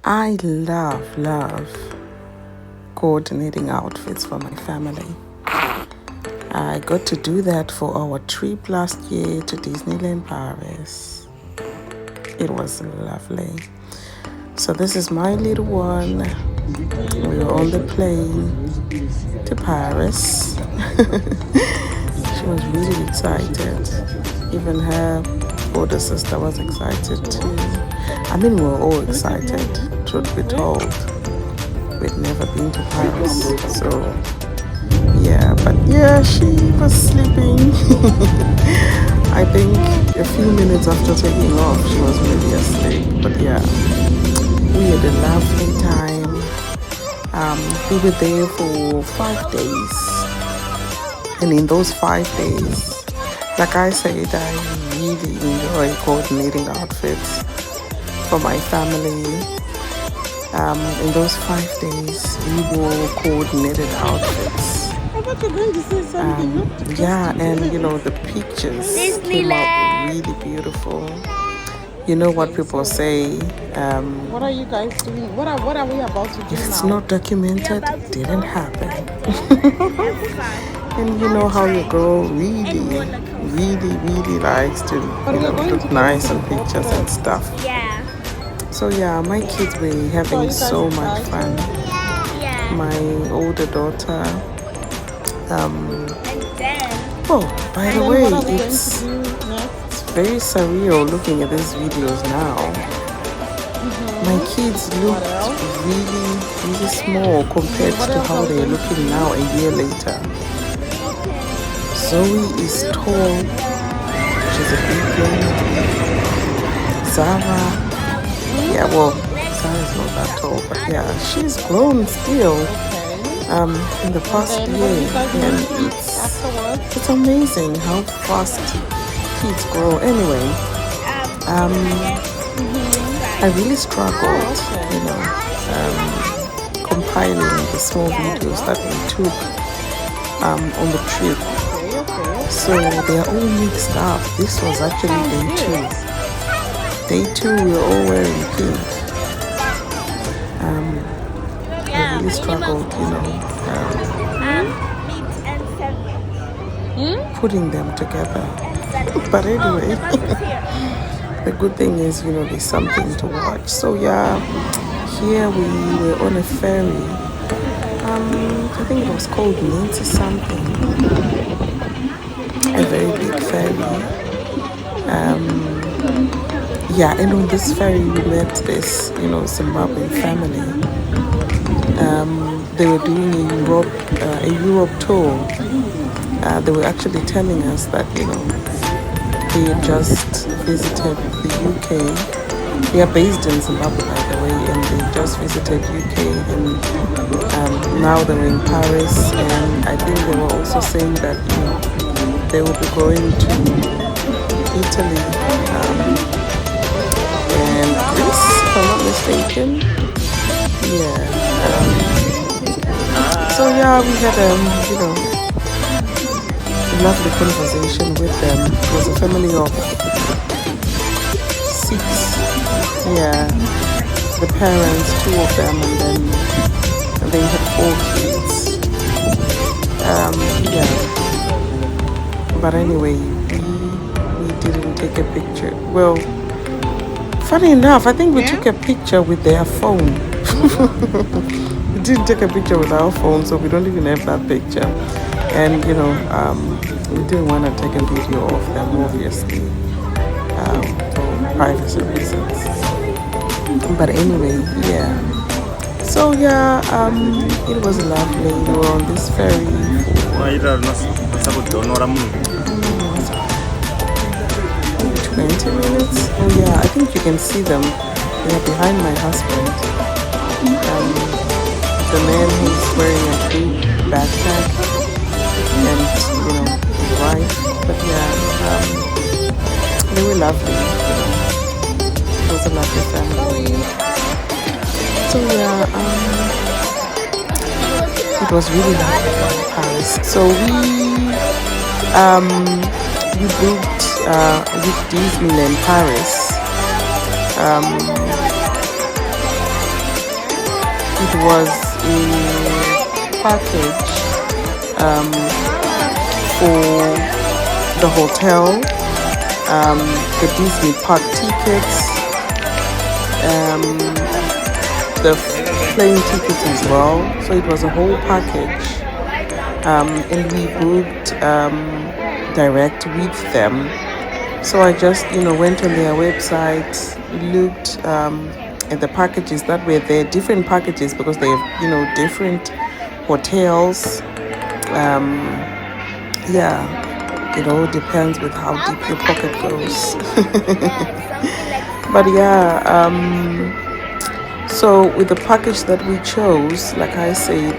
I love coordinating outfits for my family. I got to do that for our trip last year to Disneyland Paris. It was lovely. So this is my little one. We were on the plane to Paris. She was really excited. Even her older sister was excited too. I mean, we were all excited, truth be told. We'd never been to Paris, so yeah, she was sleeping. I think a few minutes after taking off, she was really asleep. But yeah, we had a lovely time. We were there for 5 days, and in those 5 days, like I said, I really enjoy coordinating outfits for my family. In those 5 days, we wore coordinated outfits. I thought you were going to say something. Yeah, and the pictures came out really beautiful. You know what people say? What are you guys doing? What are we about to do If it's now? not documented, it didn't happen. And you know how your girl really likes to look nice on pictures and stuff. Yeah. So yeah, my kids were having so much fun. Yeah. My older daughter. And then. Oh, by the way, What are we going it's to do next? very surreal looking at these videos now. My kids looked really small compared to how they're looking now a year later. Zoe is tall. She's a big girl. Zara, yeah, well, Zara's not that tall, but yeah, she's grown still in the past year, and it's amazing how fast kids grow. Anyway, I really struggled, compiling the small videos that we took on the trip. So they're all mixed up. This was actually day 2. Day 2, we were all wearing pink. I really struggled, putting them together. But anyway, the good thing is, there's something to watch. So yeah, here we were on a ferry. I think it was called Nancy something. A very big ferry. Yeah, and on this ferry we met this, Zimbabwean family. They were doing a Europe tour. They were actually telling us that, they had just visited the UK. They are based in Zimbabwe, by the way, and they just visited UK, and now they were in Paris. And I think they were also saying that, they will be going to Italy and Greece, if I'm not mistaken. Yeah. So yeah, we had a lovely conversation with them. It was a family of 6. Yeah, the parents, 2 of them, and then they had 4 kids. Yeah. But anyway, we didn't take a picture. Well, funny enough, I think we took a picture with their phone. We didn't take a picture with our phone, so we don't even have that picture. And we didn't want to take a video of them, obviously, for privacy reasons. But anyway, yeah. So yeah, it was lovely. We were on this ferry for 20 minutes. Oh yeah, I think you can see them. They are behind my husband. The man who's wearing a big backpack, and his wife. But yeah, they were lovely. It was a lovely family. So yeah, it was really lovely in Paris. So we booked with Disneyland Paris was a package for the hotel, the Disney park tickets, the plane tickets as well. So it was a whole package, and we booked direct with them. So I just, went on their website, looked at the packages that were there, different packages because they have, different hotels. Yeah, it all depends with how deep your pocket goes. But yeah, so with the package that we chose, like I said,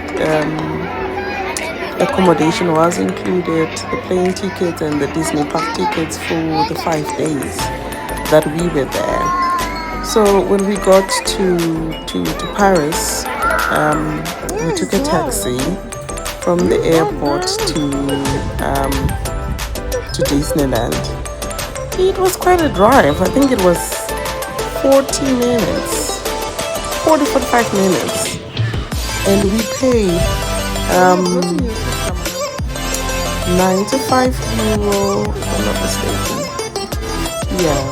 accommodation was included, the plane tickets and the Disney park tickets for the 5 days that we were there. So when we got to Paris, we took a taxi from the airport to Disneyland. It was quite a drive. I think it was 40 minutes, 45 minutes, and we paid 95 euro, if I'm not mistaken. Yeah,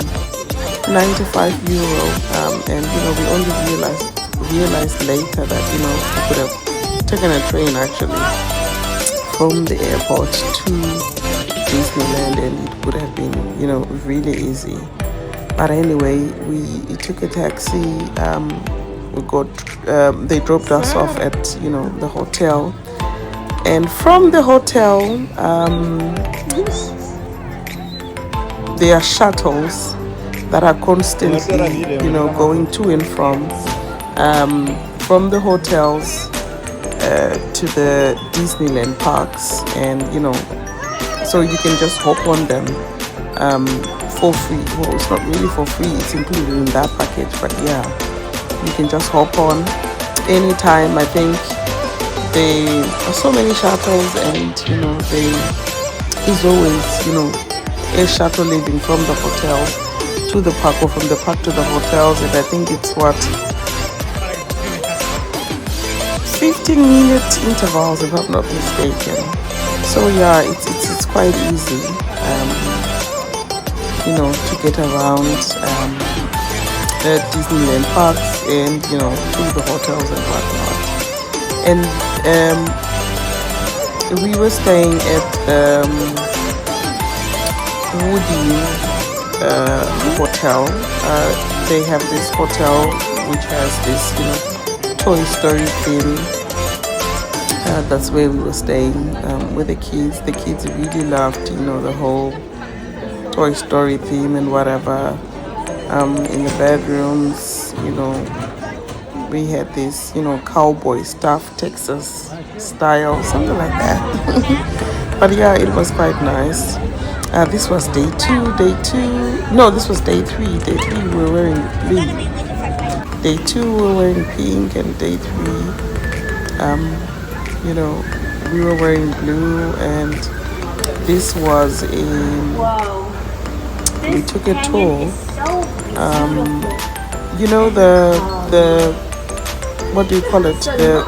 95 euro. And we only realized later that we could have taken a train actually from the airport to Disneyland, and it would have been really easy. But anyway, we took a taxi. We got they dropped us off at the hotel, and from the hotel there are shuttles that are constantly going to and from the hotels to the Disneyland parks, and so you can just hop on them for free. Well, it's not really for free, it's included in that package, but yeah, you can just hop on anytime. I think there are so many shuttles, and there is always a shuttle leaving from the hotels to the park, or from the park to the hotels, and I think it's 15-minute intervals if I'm not mistaken. So yeah, it's quite easy to get around the Disneyland parks and to the hotels and whatnot. And we were staying at Woody hotel. They have this hotel which has this Toy Story theme. That's where we were staying with the kids. The kids really loved the whole Toy Story theme and whatever. In the bedrooms, we had this cowboy stuff, Texas style, something like that. But yeah, it was quite nice. This was day 2. No, this was day 3. Day 3 we were wearing blue. Day 2 we were wearing pink, and day 3 we were wearing blue. And this was we took a tour. The what do you call it? The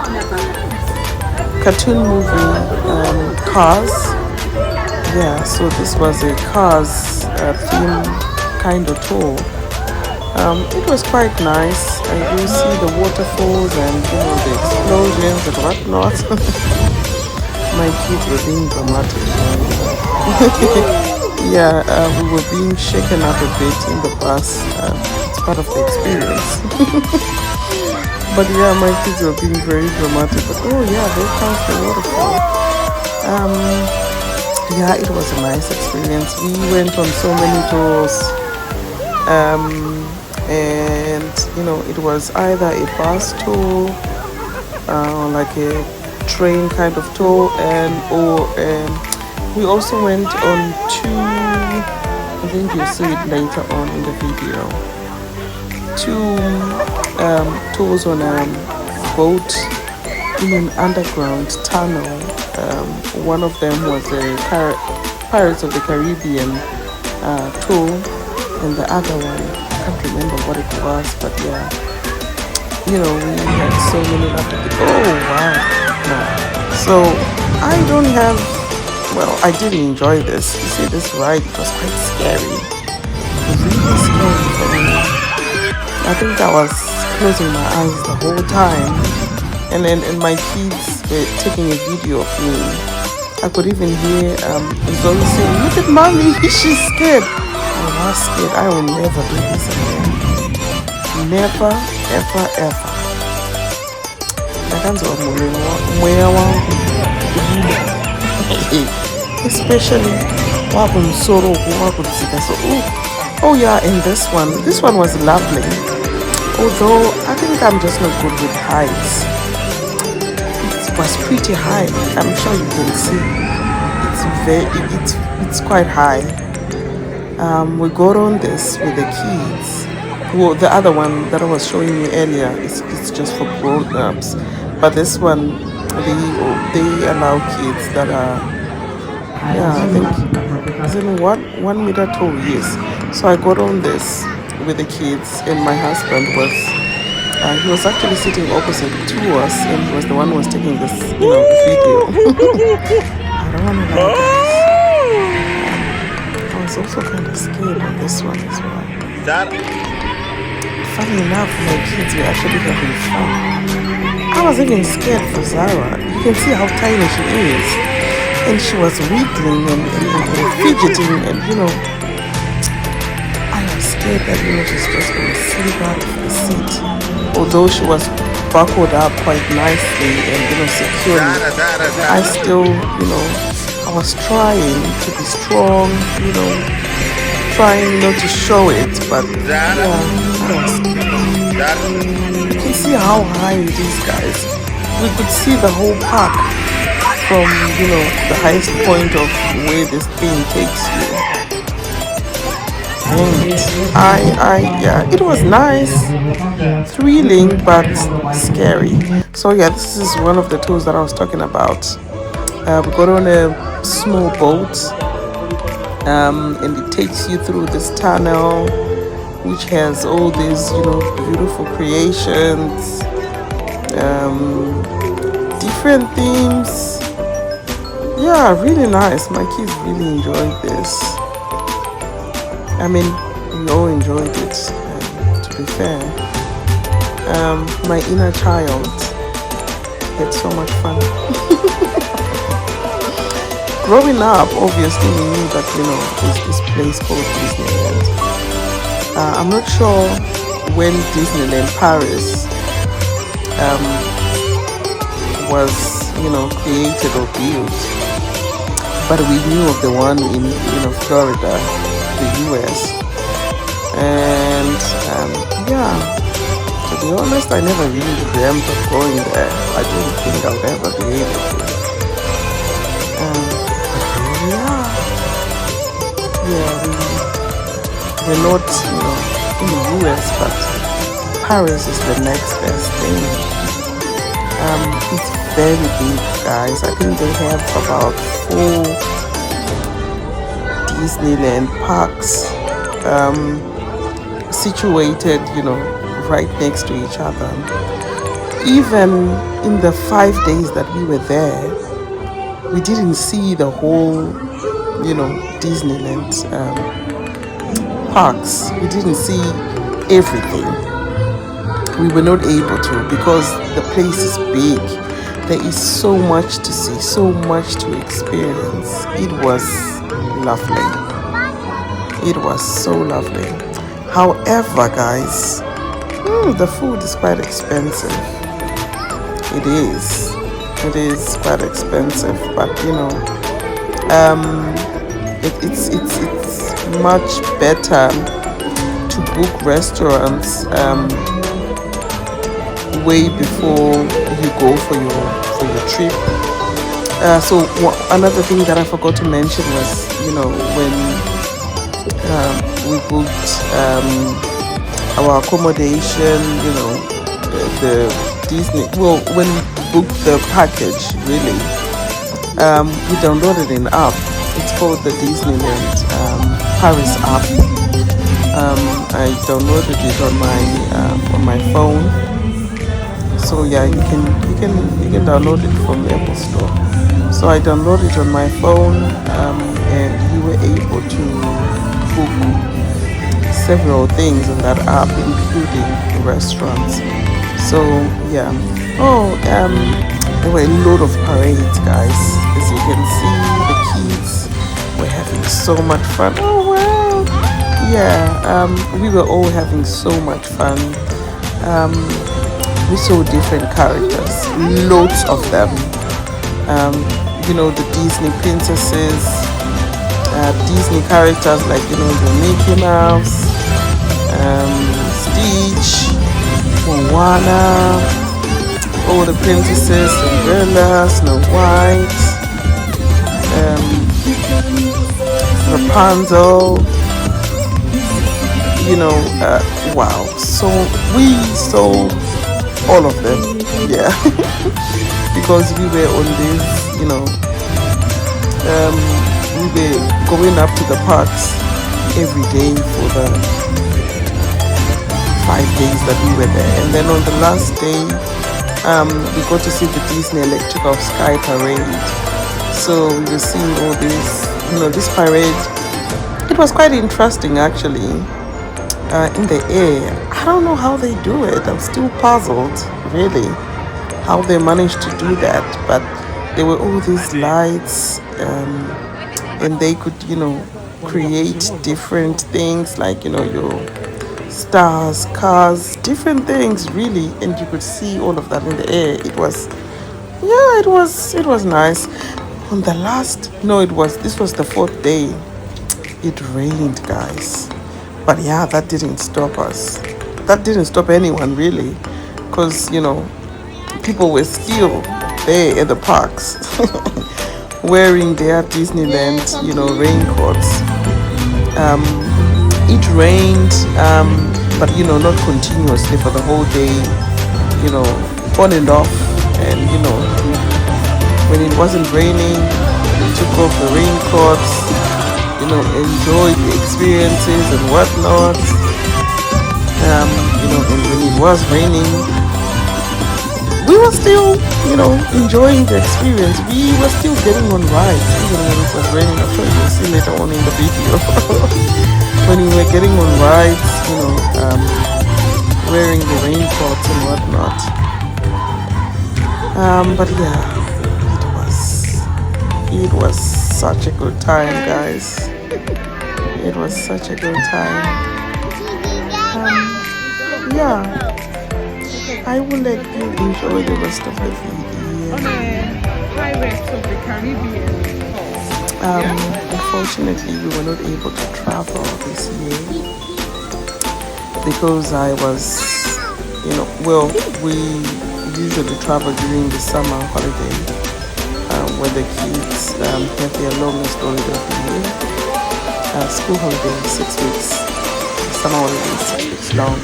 cartoon movie Cars. Yeah, so this was a Cars theme kind of tour. It was quite nice. You see the waterfalls and the explosions and whatnot. My kids were being dramatic. Yeah, we were being shaken up a bit in the bus. It's part of the experience. But yeah, my kids were being very dramatic. But oh yeah, there comes the waterfall. Yeah, it was a nice experience. We went on so many tours. And it was either a bus tour, like a train kind of tour, or we also went on 2, I think you'll see it later on in the video, 2 tours on a boat in an underground tunnel. One of them was a Pirates of the Caribbean tour, and the other one, I can't remember what it was, but yeah, we had so many lovely things. Oh wow! No, so I don't have. Well, I did enjoy this. You see, this ride, it was quite scary. It was really scary for me. I think I was closing my eyes the whole time, and my kids were taking a video of me. I could even hear Zoe saying, "Look at mommy, she's scared." I was scared. I will never do this again. Never, ever, ever. Nakanzwa moya wangu especially wakumsoro wakudzika. So oh yeah, and this one was lovely. Although I think I'm just not good with heights. It was pretty high. I'm sure you can see. It's quite high. We got on this with the kids. Well, the other one that I was showing you earlier, it's just for grown-ups. But this one, they allow kids that are, I think, is it 1 meter tall? Yes. So I got on this with the kids, and my husband was, he was actually sitting opposite to us, and he was the one who was taking this, video. I don't want to lie, guys. I was also kind of scared on this one as well. Funny enough, my kids were actually having fun. I was even scared for Zara. You can see how tiny she is. And she was wiggling and fidgeting, and I was scared that she's just going to slip out of the seat. Although she was buckled up quite nicely and securely, I still, I was trying to be strong, trying not to show it, but you can see how high it is, guys. We could see the whole park from the highest point of where this thing takes you. And it was nice, thrilling, but scary. So yeah, this is one of the tours that I was talking about. We got on a small boat, and it takes you through this tunnel, which has all these beautiful creations, different themes. Yeah, really nice. My kids really enjoyed this. I mean, we all enjoyed it, to be fair. My inner child had so much fun. Growing up, obviously, we knew that, there's this place called Disneyland. I'm not sure when Disneyland Paris was, created or built, but we knew of the one in, Florida, the US. And, to be honest, I never really dreamt of going there. I didn't think I would ever be able to. We're not, in the US, but Paris is the next best thing. It's very big, guys. I think they have about 4 Disneyland parks situated, right next to each other. Even in the 5 days that we were there, we didn't see the whole, Disneyland parks. We didn't see everything. We were not able to because the place is big. There is so much to see, so much to experience. It was lovely. It was so lovely. However, guys, the food is quite expensive. It is quite expensive, but it's much better to book restaurants way before you go for your trip. So another thing that I forgot to mention was, when we booked our accommodation, the Disney. Well, when we booked the package, really, we downloaded an app. It's called the Disneyland Paris app. I downloaded it on my phone, So yeah, you can download it from Apple Store. So I downloaded it on my phone, and we were able to book several things on that app, including restaurants. So yeah. Oh, there were a load of parades, guys. As you can see, the kids were having so much fun. Oh wow! Yeah, we were all having so much fun. Um, we saw different characters, loads of them. Um, the Disney princesses, Disney characters like the Mickey Mouse, Stitch, Moana, all the princesses, Cinderella, Snow White, Rapunzel. Wow. So we saw all of them, yeah, because we were on this, we were going up to the parks every day for the 5 days that we were there. And then on the last day, we got to see the Disney Electrical Sky Parade. So we were seeing all this, this parade. It was quite interesting, actually, in the air. I don't know how they do it. I'm still puzzled, really, how they managed to do that. But there were all these lights, and they could, create different things like, your stars, cars, different things, really, and you could see all of that in the air. It was nice. On the last, no, this was the 4th day. It rained, guys, but yeah, that didn't stop us. That didn't stop anyone, really, because people were still there at the parks wearing their Disneyland, raincoats. It rained, but not continuously for the whole day, on and off. And when it wasn't raining, we took off the raincoats, enjoyed the experiences and whatnot. And when it was raining, we were still, enjoying the experience. We were still getting on rides, even when it was raining. I'm sure you'll see later on in the video. When we were getting on rides, wearing the raincoats and whatnot. But yeah, it was such a good time, guys. It was such a good time. Yeah, I will let you enjoy the rest of the video. On the Pirates of the Caribbean. Unfortunately, we were not able to travel this year because I was, we usually travel during the summer holiday, where the kids have their longest holiday of the year. School holiday, 6 weeks. Summer holiday, 6 weeks long.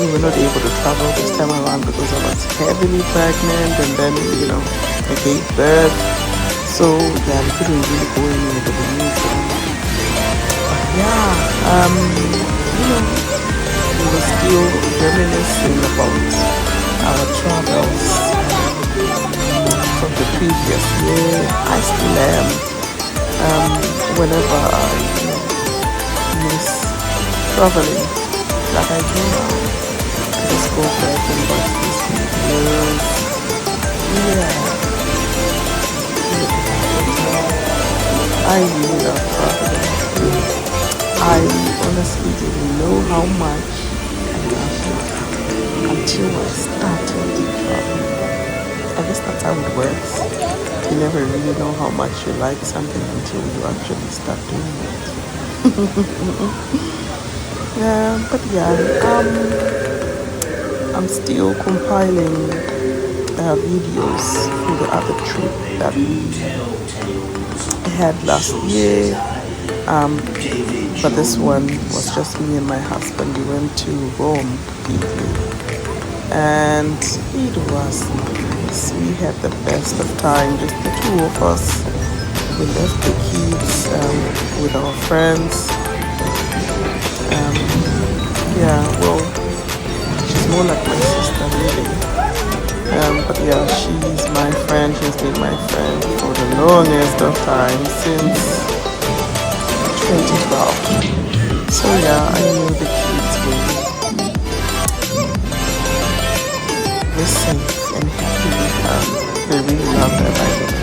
We were not able to travel this time around because I was heavily pregnant, and then, I gave birth. So yeah, we couldn't really go anywhere but the usual. Yeah, we were still reminiscing about our travels from the previous year. I still am. Whenever I miss traveling like I do now, I just go back and watch these videos. Yeah. I really love traveling. I honestly didn't know how much I loved it until I started traveling. I guess that's how it works. You never really know how much you like something until you actually start doing it. But yeah, I'm still compiling videos for the other trip that we had last year. But this one was just me and my husband. We went to Rome, Italy, and it was nice. We had the best of time, just the two of us. We left the kids with our friends. Yeah, well, she's more like my sister, really. But yeah, she's my friend. She's been my friend for the longest of time since 2012. So yeah, I know the kids were safe and happy with her. They really love her, by the way.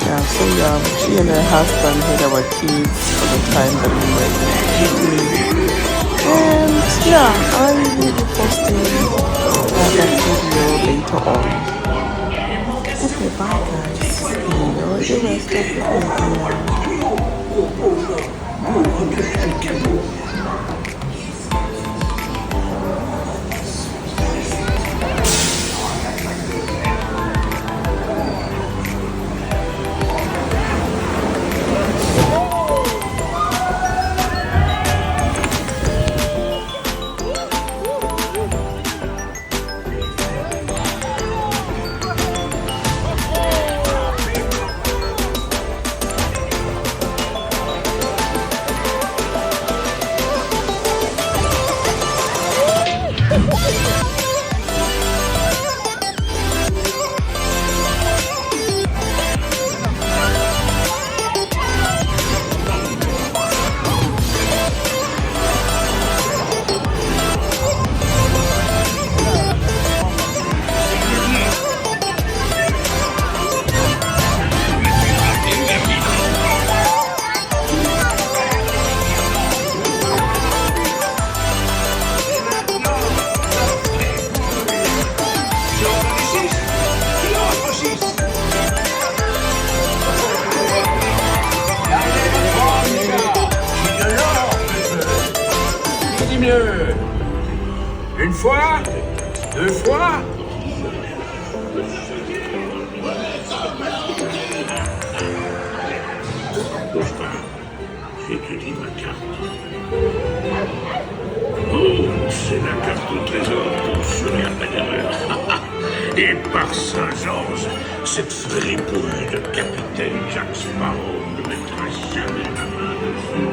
Yeah, so yeah, she and her husband had our kids for the time that we were in Italy. And yeah, I will be posting that video later on. Okay, bye guys. Enjoy the rest of the video. Une fois, deux fois. J'étudie ma carte. Oh, c'est la carte au trésor pour sourire pas d'erreur. Et par Saint-Georges, cette fripouille de capitaine Jack Sparrow ne mettra jamais la main dessus.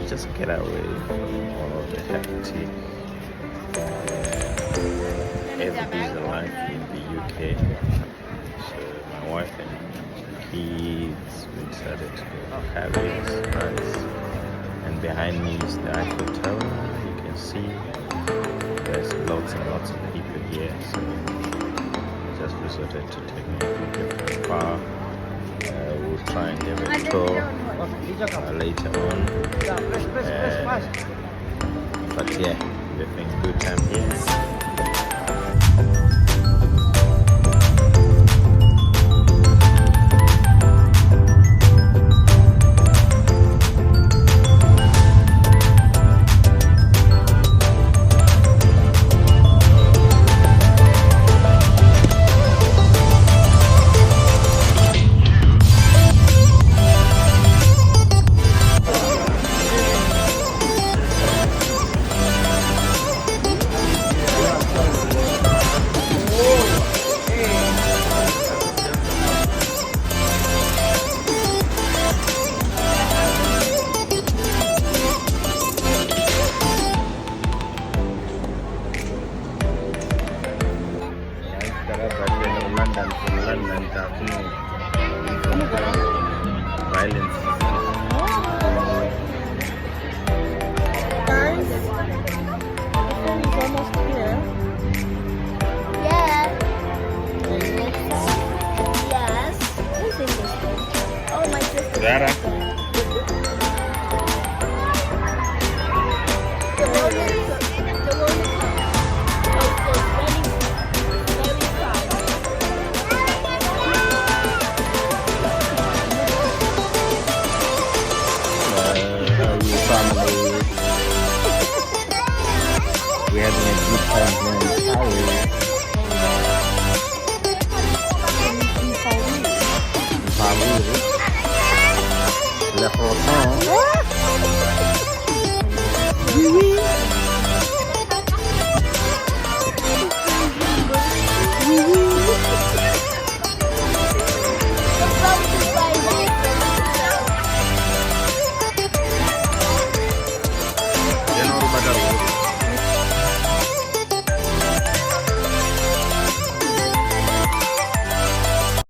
just get away from all of the hectic everyday life in the UK. So my wife and kids. We decided to go to Paris, France. And behind me is the Eiffel Tower. You can see there's lots and lots of people here. So just decided to take me to a different car. We'll try and give it a tour later on. But yeah, we're having a good time here. Yes. Who's in this one? Oh, my sister. Zara.